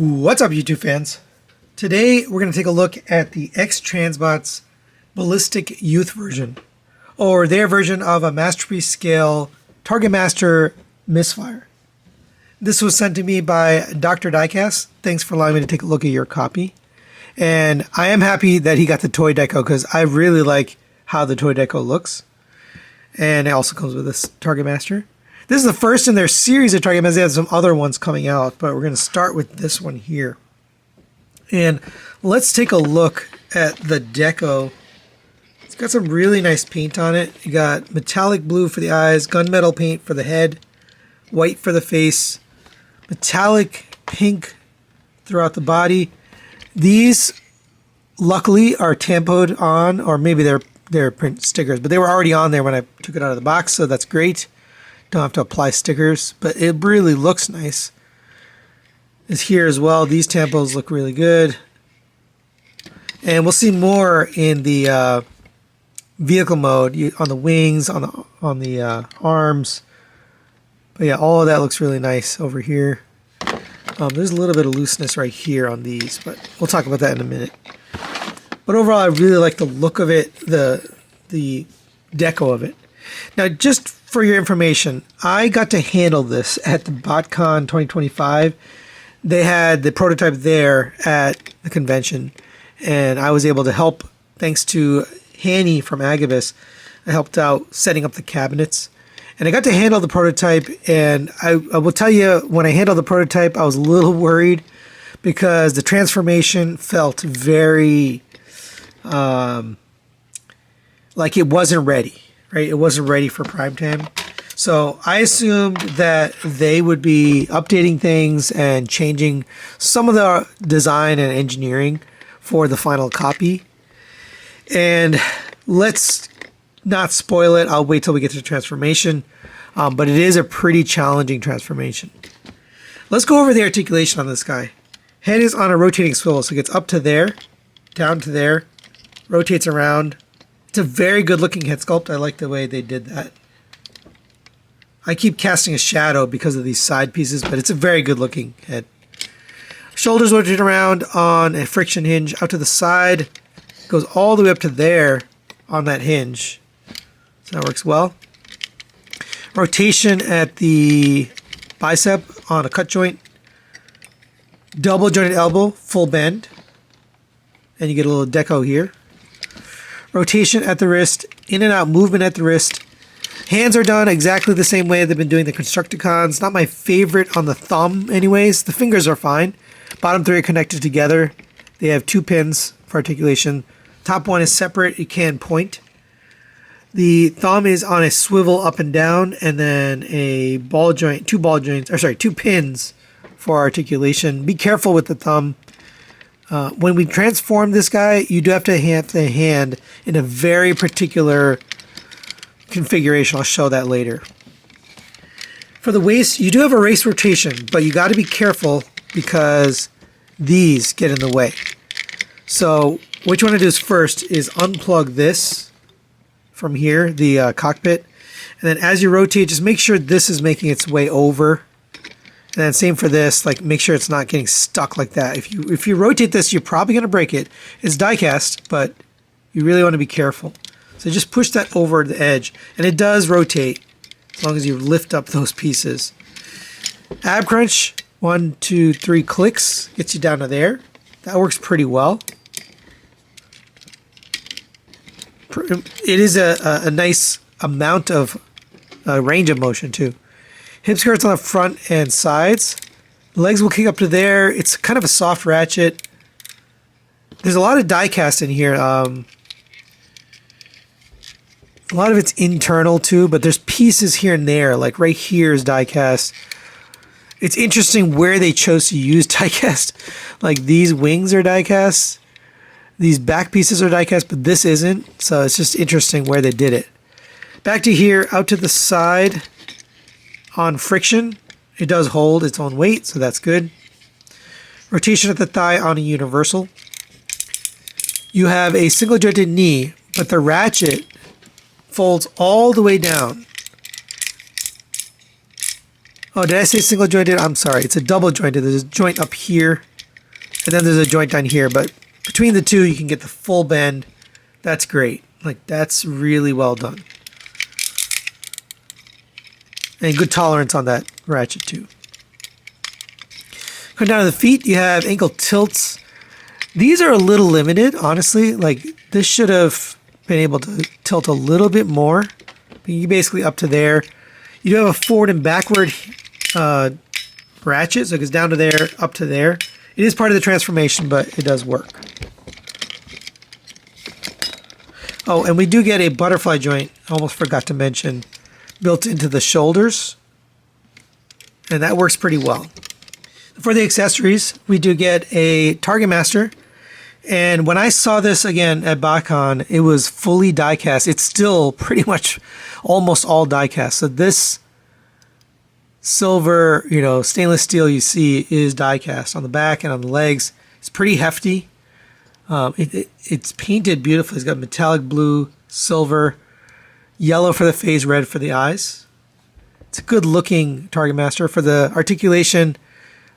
What's up, YouTube fans? Today we're going to take a look at the X-Transbots Ballistic Youth version, or their version of a Masterpiece Scale Target Master Misfire. This was sent to me by Dr. Diecast. Thanks for allowing me to take a look at your copy. And I am happy that he got the toy deco because I really like how the toy deco looks. And it also comes with this Target Master. This is the first in their series of Target Masters. They have some other ones coming out, but we're going to start with this one here. And let's take a look at the deco. It's got some really nice paint on it. You got metallic blue for the eyes, gunmetal paint for the head, white for the face, metallic pink throughout the body. These, luckily, are tampoed on, or maybe they're print stickers, but they were already on there when I took it out of the box, so that's great. Don't have to apply stickers, but it really looks nice. It's here as well. These tampos look really good. And we'll see more in the vehicle mode, on the wings, on the arms. But yeah, all of that looks really nice over here. There's a little bit of looseness right here on these, but we'll talk about that in a minute. But overall, I really like the look of it, the deco of it. Now, just for your information, I got to handle this at the BotCon 2025. They had the prototype there at the convention, and I was able to help, thanks to Hanny from Agabus. I helped out setting up the cabinets, and I got to handle the prototype, and I will tell you, when I handled the prototype, I was a little worried because the transformation felt very like it wasn't ready. Right, it wasn't ready for prime time. So I assumed that they would be updating things and changing some of the design and engineering for the final copy. And let's not spoil it. I'll wait till we get to the transformation. But it is a pretty challenging transformation. Let's go over the articulation on this guy. Head is on a rotating swivel, so it gets up to there, down to there, rotates around. It's a very good looking head sculpt. I like the way they did that. I keep casting a shadow because of these side pieces, but it's a very good looking head. Shoulders rotate around on a friction hinge out to the side. Goes all the way up to there on that hinge. So that works well. Rotation at the bicep on a cut joint. Double jointed elbow, full bend. And you get a little deco here. Rotation at the wrist, in and out movement at the wrist. Hands are done exactly the same way they've been doing the Constructicons. Not my favorite on the thumb anyways. The fingers are fine. Bottom three are connected together. They have 2 pins for articulation. Top one is separate. It can point. The thumb is on a swivel up and down, and then a ball joint, 2 pins for articulation. Be careful with the thumb. When we transform this guy, you do have to have the hand in a very particular configuration. I'll show that later. For the waist, you do have a race rotation, but you got to be careful because these get in the way. So what you want to do is first is unplug this from here, the cockpit, and then as you rotate, just make sure this is making its way over. And then same for this, like make sure it's not getting stuck like that. If you rotate this, you're probably going to break it. It's die cast, but you really want to be careful. So just push that over the edge, and it does rotate as long as you lift up those pieces. Ab crunch, 1, 2, 3 clicks, gets you down to there. That works pretty well. It is a nice amount of range of motion too. Hip skirts on the front and sides. Legs will kick up to there. It's kind of a soft ratchet. There's a lot of die cast in here. A lot of it's internal too, but there's pieces here and there. Like right here is die cast. It's interesting where they chose to use die cast. Like these wings are die cast. These back pieces are die cast, but this isn't. So it's just interesting where they did it. Back to here, out to the side. On friction, it does hold its own weight, so that's good. Rotation at the thigh on a universal. You have a single jointed knee, but the ratchet folds all the way down. Oh, did I say single jointed? I'm sorry. It's a double jointed. There's a joint up here And then there's a joint down here, but between the two, you can get the full bend. That's great. Like, that's really well done. And good tolerance on that ratchet too. Going down to the feet, you have ankle tilts. These are a little limited, honestly. Like, this should have been able to tilt a little bit more. But you basically up to there. You do have a forward and backward ratchet, so it goes down to there, up to there. It is part of the transformation, but it does work. Oh, and we do get a butterfly joint, almost forgot to mention, built into the shoulders. And that works pretty well. For the accessories, we do get a Target Master. And when I saw this again at BotCon, it was fully die-cast. It's still pretty much almost all die-cast. So this silver, stainless steel you see is die-cast on the back and on the legs. It's pretty hefty. It's painted beautifully. It's got metallic blue, silver, yellow for the face, red for the eyes. It's a good-looking Target Master. For the articulation,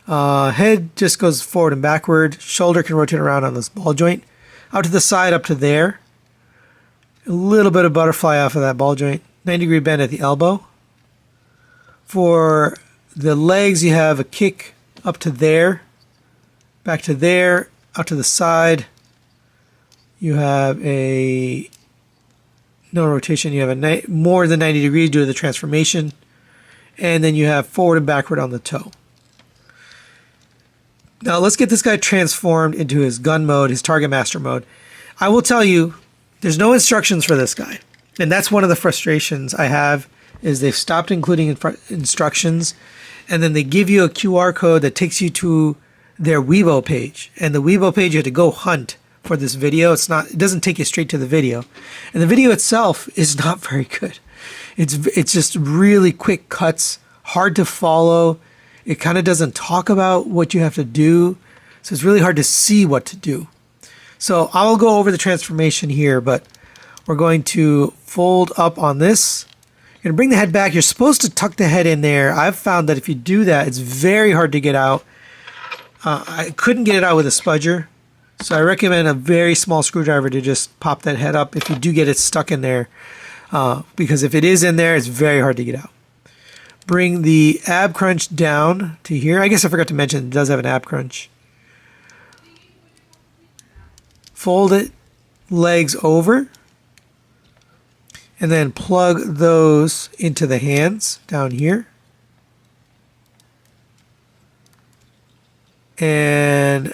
head just goes forward and backward. Shoulder can rotate around on this ball joint. Out to the side, up to there. A little bit of butterfly off of that ball joint. 90-degree bend at the elbow. For the legs, you have a kick up to there. Back to there. Out to the side. You have no rotation. You have more than 90 degrees due to the transformation. And then you have forward and backward on the toe. Now let's get this guy transformed into his gun mode, his Target Master mode. I will tell you, there's no instructions for this guy. And that's one of the frustrations I have, is they've stopped including instructions. And then they give you a QR code that takes you to their Weibo page. And the Weibo page, you have to go hunt for this video. It doesn't take you straight to the video. And the video itself is not very good. It's just really quick cuts, hard to follow. It kind of doesn't talk about what you have to do. So it's really hard to see what to do. So I'll go over the transformation here, but we're going to fold up on this. You're going to bring the head back. You're supposed to tuck the head in there. I've found that if you do that, it's very hard to get out. I couldn't get it out with a spudger. So I recommend a very small screwdriver to just pop that head up if you do get it stuck in there. Because if it is in there, it's very hard to get out. Bring the ab crunch down to here. I guess I forgot to mention it does have an ab crunch. Fold it, legs over. And then plug those into the hands down here. And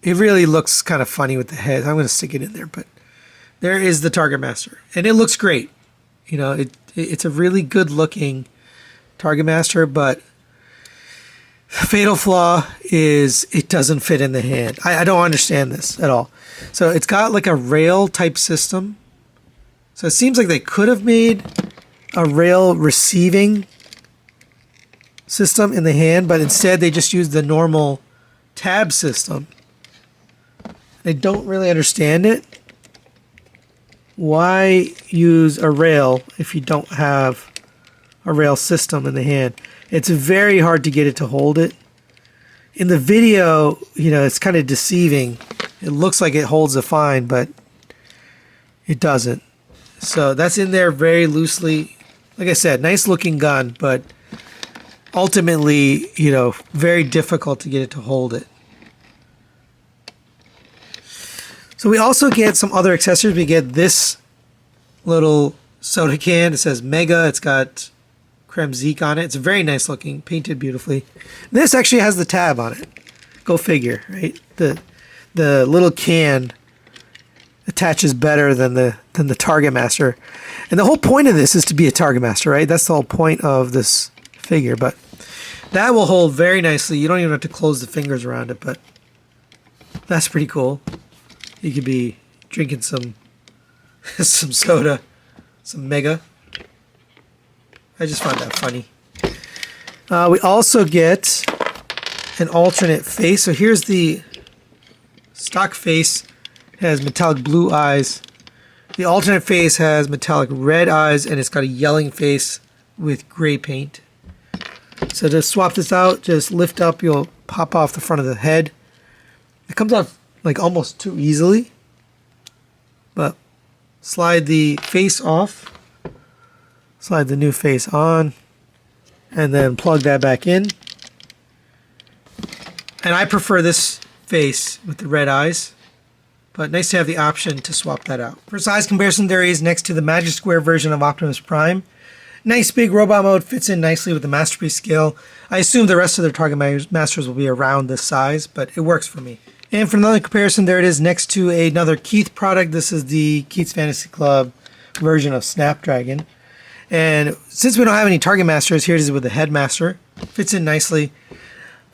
it really looks kind of funny with the head. I'm going to stick it in there, but there is the Target Master. And it looks great. It's a really good looking Target Master, but the fatal flaw is it doesn't fit in the hand. I don't understand this at all. So it's got like a rail type system. So it seems like they could have made a rail receiving system in the hand, but instead they just used the normal tab system. I don't really understand it. Why use a rail if you don't have a rail system in the hand? It's very hard to get it to hold it. In the video, it's kind of deceiving. It looks like it holds it fine, but it doesn't. So that's in there very loosely. Like I said, nice looking gun, but ultimately, very difficult to get it to hold it. So we also get some other accessories. We get this little soda can. It says Mega. It's got Creme Zeke on it. It's very nice looking, painted beautifully. This actually has the tab on it. Go figure, right? The little can attaches better than the Target Master. And the whole point of this is to be a Target Master, right? That's the whole point of this figure. But that will hold very nicely. You don't even have to close the fingers around it, but that's pretty cool. You could be drinking some soda, some Mega. I just find that funny. We also get an alternate face. So here's the stock face. It has metallic blue eyes. The alternate face has metallic red eyes, and it's got a yelling face with gray paint. So to swap this out, just lift up, you'll pop off the front of the head. It comes off like almost too easily, but slide the face off, slide the new face on, and then plug that back in. And I prefer this face with the red eyes, but nice to have the option to swap that out. For size comparison, there is next to the Magic Square version of Optimus Prime. Nice big robot mode, fits in nicely with the Masterpiece scale. I assume the rest of their Target Masters will be around this size, but it works for me. And for another comparison, there it is next to another Keith product. This is the Keith's Fantasy Club version of Snapdragon. And since we don't have any Target Masters, here it is with the Headmaster. Fits in nicely.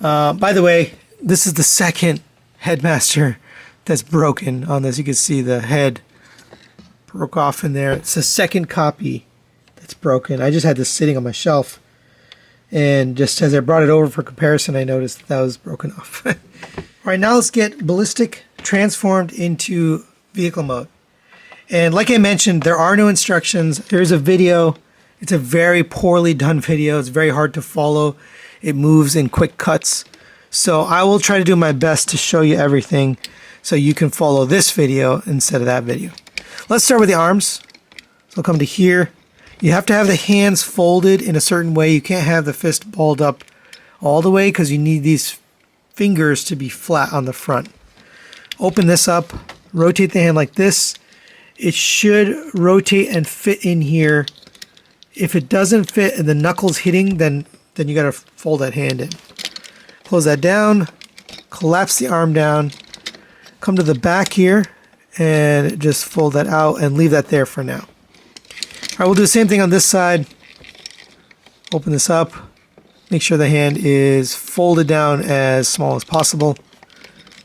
By the way, this is the second Headmaster that's broken on this. You can see the head broke off in there. It's the second copy that's broken. I just had this sitting on my shelf, and just as I brought it over for comparison, I noticed that was broken off. All right, now let's get Ballistic transformed into vehicle mode. And like I mentioned, there are no instructions. There's a video. It's a very poorly done video. It's very hard to follow. It moves in quick cuts. So I will try to do my best to show you everything so you can follow this video instead of that video. Let's start with the arms. So I'll come to here. You have to have the hands folded in a certain way. You can't have the fist balled up all the way because you need these fingers to be flat on the front. Open this up, rotate the hand like this. It should rotate and fit in here. If it doesn't fit and the knuckles hitting, then you got to fold that hand in. Close that down, collapse the arm down, come to the back here and just fold that out and leave that there for now. All right, we'll do the same thing on this side. Open this up. Make sure the hand is folded down as small as possible.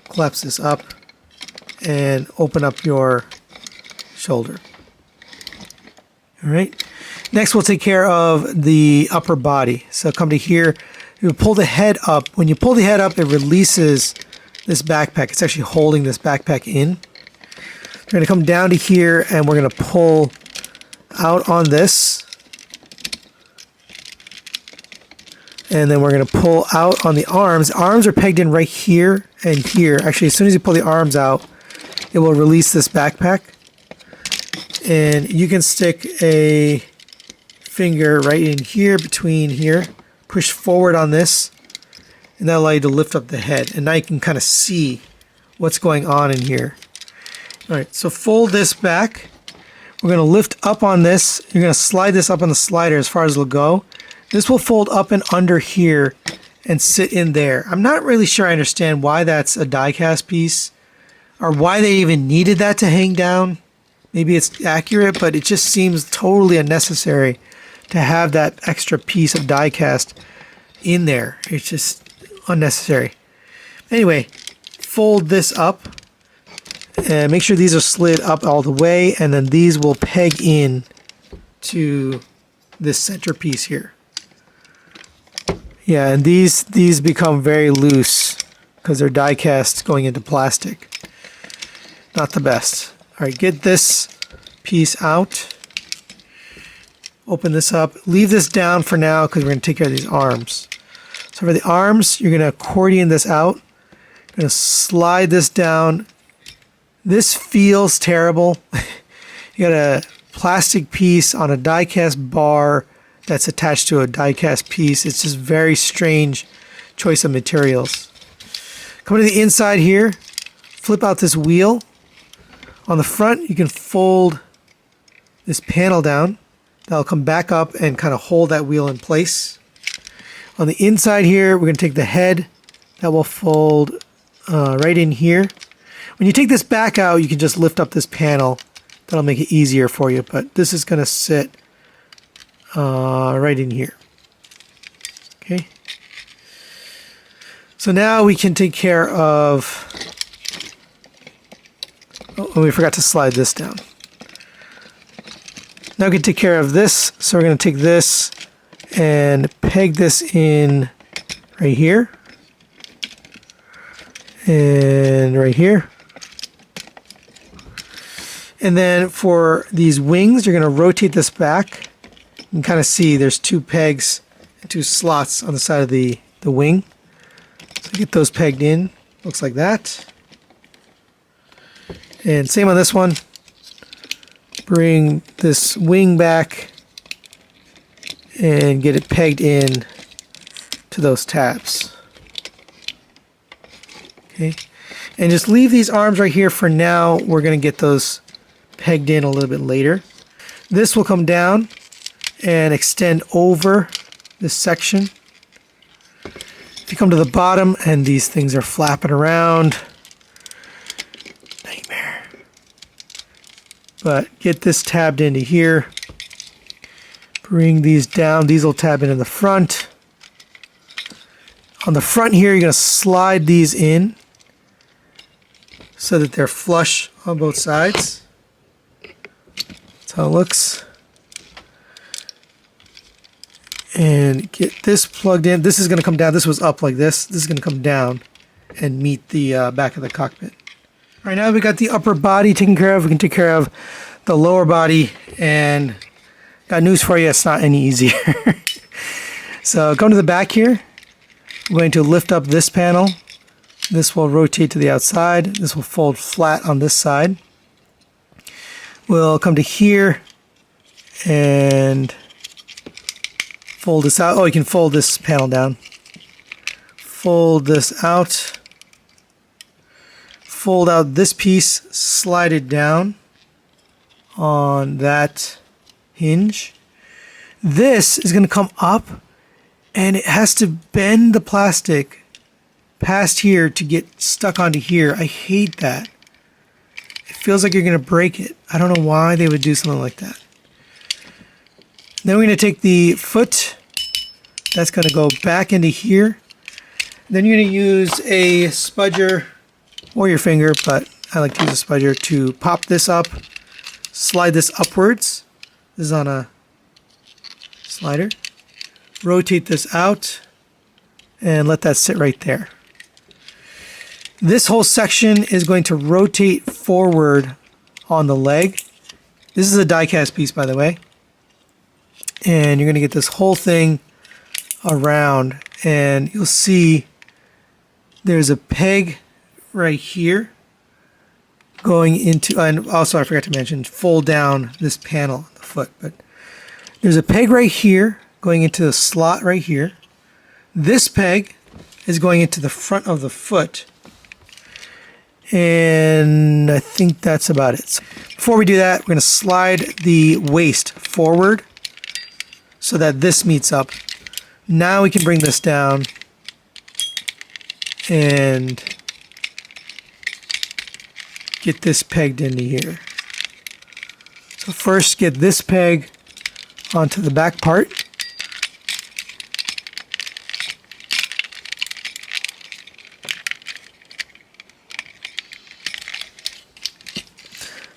Collapse this up and open up your shoulder. All right. Next, we'll take care of the upper body. So come to here. You pull the head up. When you pull the head up, it releases this backpack. It's actually holding this backpack in. We're going to come down to here and we're going to pull out on this. And then we're going to pull out on the arms. Arms are pegged in right here and here. Actually, as soon as you pull the arms out, it will release this backpack. And you can stick a finger right in here, between here. Push forward on this, and that'll allow you to lift up the head. And now you can kind of see what's going on in here. All right, so fold this back. We're going to lift up on this. You're going to slide this up on the slider as far as it'll go. This will fold up and under here and sit in there. I'm not really sure I understand why that's a die-cast piece or why they even needed that to hang down. Maybe it's accurate, but it just seems totally unnecessary to have that extra piece of die-cast in there. It's just unnecessary. Anyway, fold this up and make sure these are slid up all the way, and then these will peg in to this center piece here. Yeah, and these become very loose because they're die-cast going into plastic. Not the best. All right, get this piece out. Open this up. Leave this down for now because we're going to take care of these arms. So for the arms, you're going to accordion this out. You're going to slide this down. This feels terrible. You got a plastic piece on a die-cast bar that's attached to a die-cast piece. It's just very strange choice of materials. Come to the inside here. Flip out this wheel. On the front, you can fold this panel down. That'll come back up and kind of hold that wheel in place. On the inside here, we're going to take the head. That will fold right in here. When you take this back out, you can just lift up this panel. That'll make it easier for you. But this is going to sit right in here. Okay. So now we can take care of... Oh, we forgot to slide this down. Now we can take care of this. So we're going to take this and peg this in right here. And right here. And then for these wings, you're going to rotate this back. You can kind of see there's two pegs and two slots on the side of the wing. So get those pegged in. Looks like that. And same on this one. Bring this wing back and get it pegged in to those tabs. Okay. And just leave these arms right here for now. We're going to get those pegged in a little bit later. This will come down and extend over this section. If you come to the bottom and these things are flapping around, nightmare. But get this tabbed into here. Bring these down. These will tab in the front. On the front here, you're going to slide these in so that they're flush on both sides. That's how it looks. And get this plugged in. This is going to come down. This was up like this. This is going to come down and meet the back of the cockpit. All right, now we got the upper body taken care of. We can take care of the lower body. And got news for you, it's not any easier. So come to the back here. I'm going to lift up this panel. This will rotate to the outside. This will fold flat on this side. We'll come to here and fold this out. Oh, you can fold this panel down. Fold this out. Fold out this piece, slide it down on that hinge. This is going to come up and it has to bend the plastic past here to get stuck onto here. I hate that. It feels like you're going to break it. I don't know why they would do something like that. Then we're going to take the foot. That's going to go back into here. Then you're going to use a spudger or your finger, but I like to use a spudger to pop this up, slide this upwards. This is on a slider. Rotate this out and let that sit right there. This whole section is going to rotate forward on the leg. This is a die-cast piece, by the way. And you're going to get this whole thing around, and you'll see there's a peg right here going into, and also I forgot to mention, fold down this panel, the foot, but there's a peg right here going into the slot right here. This peg is going into the front of the foot. And I think that's about it. Before we do that, we're going to slide the waist forward so that this meets up. Now we can bring this down and get this pegged into here. So first get this peg onto the back part.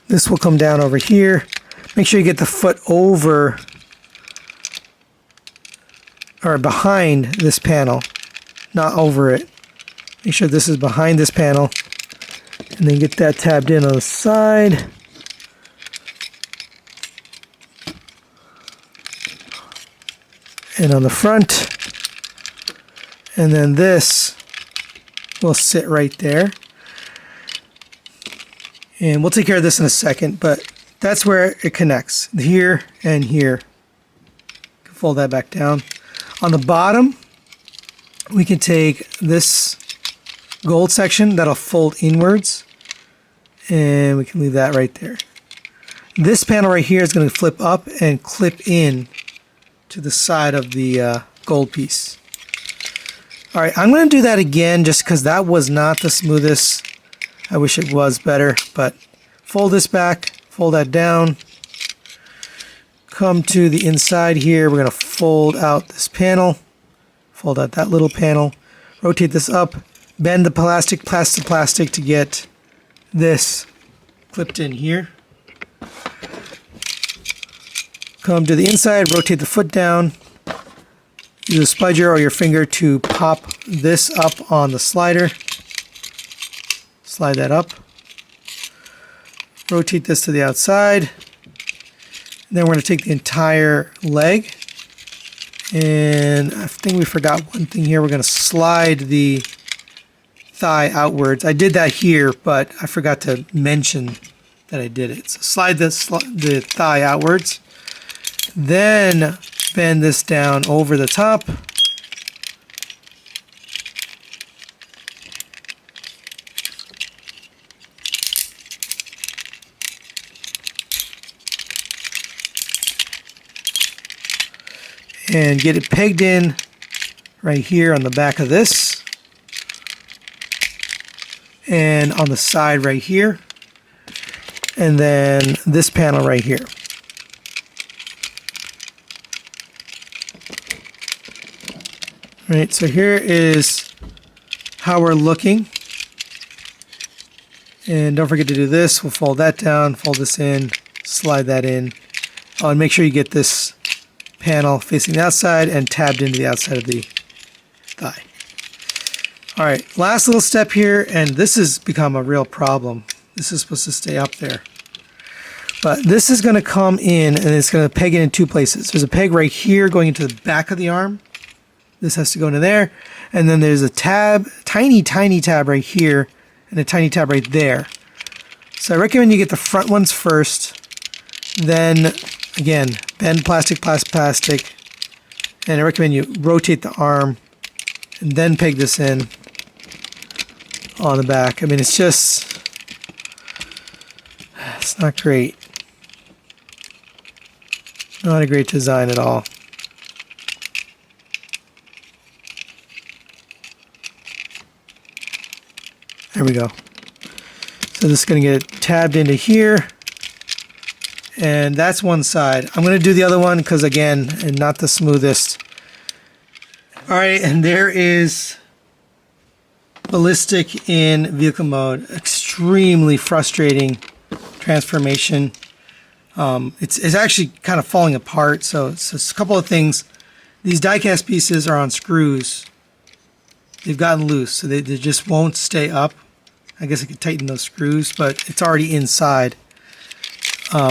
This will come down over here. Make sure you get the foot over or behind this panel, not over it. Make sure this is behind this panel. And then get that tabbed in on the side. And on the front. And then this will sit right there. And we'll take care of this in a second, but that's where it connects, here and here. Fold that back down. On the bottom, we can take this gold section that'll fold inwards, and we can leave that right there. This panel right here is going to flip up and clip in to the side of the gold piece. All right, I'm going to do that again just because that was not the smoothest. I wish it was better, but fold this back, fold that down. Come to the inside here. We're going to fold out this panel, fold out that little panel, rotate this up, bend the plastic to get this clipped in here. Come to the inside, rotate the foot down. Use a spudger or your finger to pop this up on the slider. Slide that up. Rotate this to the outside. And then we're going to take the entire leg. And I think we forgot one thing here. We're going to slide the thigh outwards. I did that here, but I forgot to mention that I did it. So slide the thigh outwards, then bend this down over the top. And get it pegged in right here on the back of this. And on the side right here. And then this panel right here. All right, so here is how we're looking. And don't forget to do this. We'll fold that down, fold this in, slide that in. Oh, and make sure you get this panel facing the outside and tabbed into the outside of the thigh. All right, last little step here, and this has become a real problem. This is supposed to stay up there. But this is going to come in, and it's going to peg it in two places. There's a peg right here going into the back of the arm. This has to go into there. And then there's a tab, tiny, tiny tab right here, and a tiny tab right there. So I recommend you get the front ones first. Then, again, bend plastic, plastic. And I recommend you rotate the arm and then peg this in on the back. I mean, it's not great. Not a great design at all. There we go. So this is going to get tabbed into here. And that's one side. I'm going to do the other one because, again, and not the smoothest. All right, and there is Ballistic in vehicle mode. Extremely frustrating transformation. It's actually kind of falling apart. So it's a couple of things. These die-cast pieces are on screws. They've gotten loose, so they just won't stay up. I guess I could tighten those screws, but it's already inside.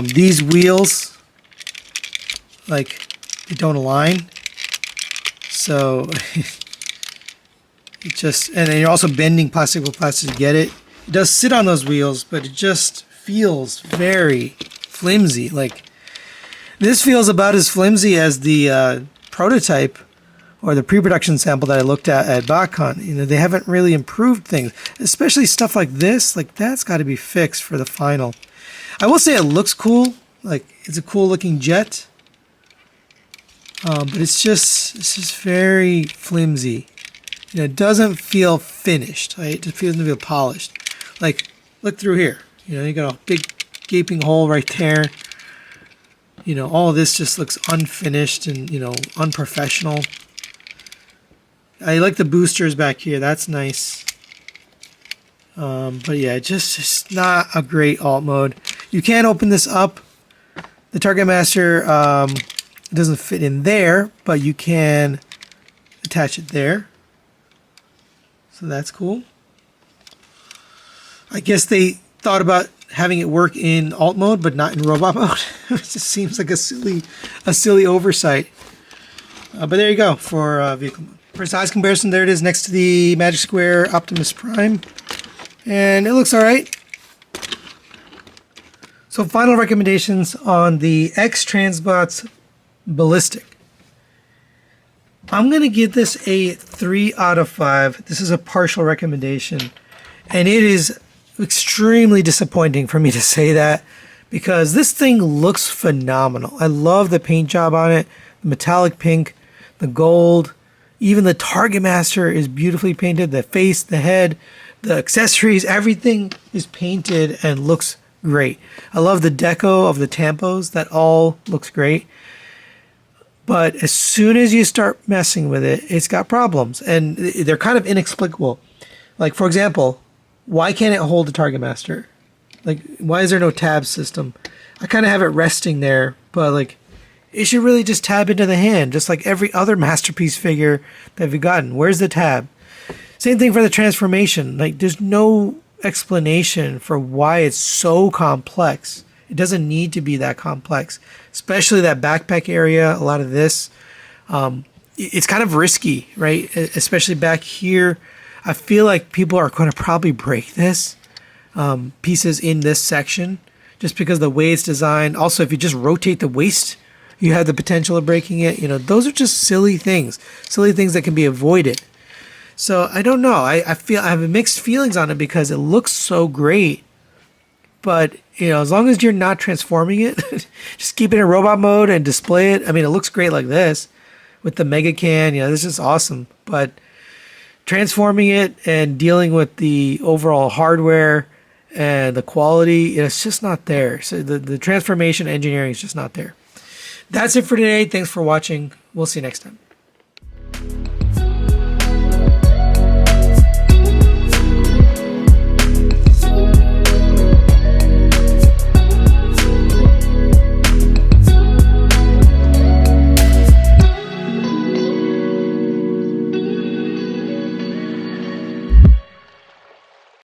These wheels, like, they don't align. So it just, and then you're also bending plastic with plastic to get it. It does sit on those wheels, but it just feels very flimsy. Like, this feels about as flimsy as the prototype or the pre-production sample that I looked at BotCon. You know, they haven't really improved things, especially stuff like this. Like, that's got to be fixed for the final. I will say it looks cool. Like, it's a cool looking jet. But it's just very flimsy. You know, it doesn't feel finished, right? It just doesn't feel polished. Like, look through here. You know, you got a big gaping hole right there. You know, all of this just looks unfinished and, you know, unprofessional. I like the boosters back here. That's nice. But yeah, it's not a great alt mode. You can open this up. The Target Master doesn't fit in there, but you can attach it there. So that's cool. I guess they thought about having it work in alt mode, but not in robot mode. It just seems like a silly oversight. But there you go for vehicle mode. For size comparison, there it is next to the Magic Square Optimus Prime. And it looks all right. So final recommendations on the X-Transbots Ballistic. I'm going to give this a 3 out of 5. This is a partial recommendation. And it is extremely disappointing for me to say that because this thing looks phenomenal. I love the paint job on it, the metallic pink, the gold. Even the Target Master is beautifully painted. The face, the head, the accessories, everything is painted and looks great. I love the deco of the tampos. That all looks great. But as soon as you start messing with it, it's got problems. And they're kind of inexplicable. Like, for example, why can't it hold the Target Master? Like, why is there no tab system? I kind of have it resting there, but like, it should really just tab into the hand, just like every other Masterpiece figure that we've gotten. Where's the tab? Same thing for the transformation. Like, there's no explanation for why it's so complex. It doesn't need to be that complex, especially that backpack area. A lot of this, it's kind of risky, right? Especially back here. I feel like people are going to probably break this pieces in this section just because of the way it's designed. Also, if you just rotate the waist, you have the potential of breaking it. Those are just silly things that can be avoided. So I don't know. I have mixed feelings on it because it looks so great. But, as long as you're not transforming it, just keep it in robot mode and display it. I mean, it looks great like this with the Mega Can. This is awesome. But transforming it and dealing with the overall hardware and the quality, it's just not there. So the transformation engineering is just not there. That's it for today. Thanks for watching. We'll see you next time.